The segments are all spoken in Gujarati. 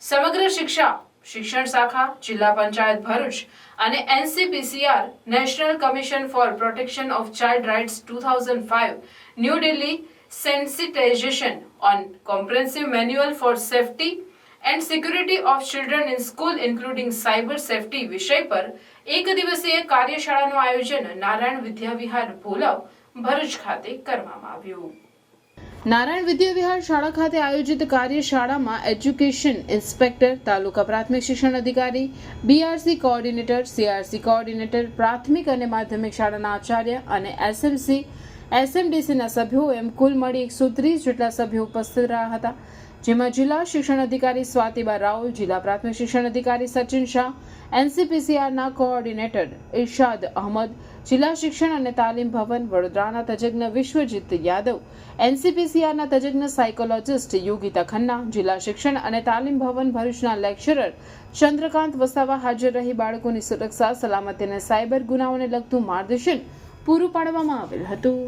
સમગ્ર શિક્ષા શિક્ષણ શાખા જિલ્લા પંચાયત ભરૂચ અને NCPCR national commission for protection of child rights 2005 New Delhi sensitization on comprehensive manual for safety and security of children in school including cyber safety વિષય પર એક દિવસીય કાર્યશાળાનું આયોજન નારાયણ વિદ્યા વિહાર ભોલાવ ભરૂચ ખાતે કરવામાં આવ્યું। નારાયણ વિદ્યા વિહાર શાળા ખાતે આયોજિત કાર્યશાળામાં એજ્યુકેશન ઇન્સ્પેક્ટર, તાલુકા પ્રાથમિક શિક્ષણ અધિકારી, BRC કોઓર્ડિનેટર, CRC કોઓર્ડિનેટર, પ્રાથમિક અને માધ્યમિક શાળાના આચાર્ય અને SMDCના સભ્યો એમ કુલ મળી 130 જેટલા સભ્યો ઉપસ્થિત રહ્યા હતા, જેમાં જિલ્લા શિક્ષણ અધિકારી સ્વાતિબા રાઉલ, જિલ્લા પ્રાથમિક શિક્ષણ અધિકારી સચિન શાહ, NCPCRના કોઓર્ડિનેટર ઇરશાદ અહમદ, જિલ્લા શિક્ષણ અને તાલીમ ભવન વડોદરાના તજજ્ઞ વિશ્વજીત યાદવ, NCPCRના તજજ્ઞ સાયકોલોજિસ્ટ યોગિતા ખન્ના, જિલ્લા શિક્ષણ અને તાલીમ ભવન ભરૂચના લેક્ચરર ચંદ્રકાંત વસાવા હાજર રહી બાળકોની સુરક્ષા, સલામતી અને સાયબર ગુનાઓને લગતું માર્ગદર્શન પૂરું પાડવામાં આવેલ હતું।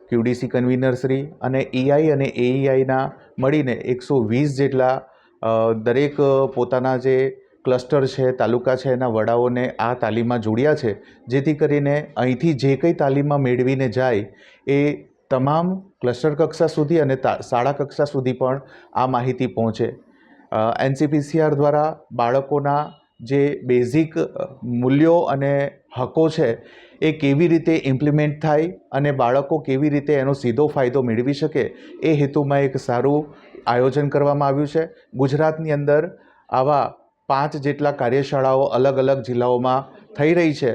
QDC કન્વીનર શ્રી અને EI અને AEIના મળીને 120 જેટલા દરેક પોતાના જે ક્લસ્ટર છે, તાલુકા છે, એના વડાઓને આ તાલીમમાં જોડ્યા છે, જેથી કરીને અહીંથી જે કંઈ તાલીમમાં મેળવીને જાય એ તમામ ક્લસ્ટર કક્ષા સુધી અને શાળા કક્ષા સુધી પણ આ માહિતી પહોંચે। NCPCR દ્વારા બાળકોના જે બેઝિક મૂલ્યો અને હકો છે એ કેવી રીતે ઇમ્પ્લિમેન્ટ થાય અને બાળકો કેવી રીતે એનો સીધો ફાયદો મેળવી શકે એ હેતુમાં એક સારું આયોજન કરવામાં આવ્યું છે। ગુજરાતની અંદર આવા 5 જેટલા કાર્યશાળાઓ અલગ અલગ જિલ્લાઓમાં થઈ રહી છે।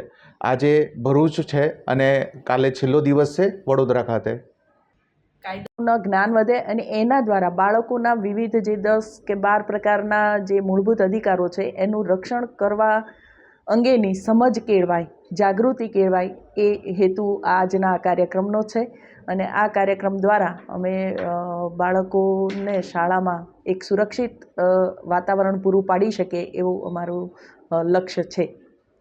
આજે ભરૂચ છે અને કાલે છેલ્લો દિવસ છે વડોદરા ખાતે। કાયદાનું જ્ઞાન વધે અને એના દ્વારા બાળકોના વિવિધ જે 10 કે 12 પ્રકારના જે મૂળભૂત અધિકારો છે એનું રક્ષણ કરવા અંગેની સમજ કેળવાય, જાગૃતિ કેળવાય, એ હેતુ આજના કાર્યક્રમનો છે। અને આ કાર્યક્રમ દ્વારા અમે બાળકોને શાળામાં એક સુરક્ષિત વાતાવરણ પૂરું પાડી શકે એવું અમારું લક્ષ્ય છે।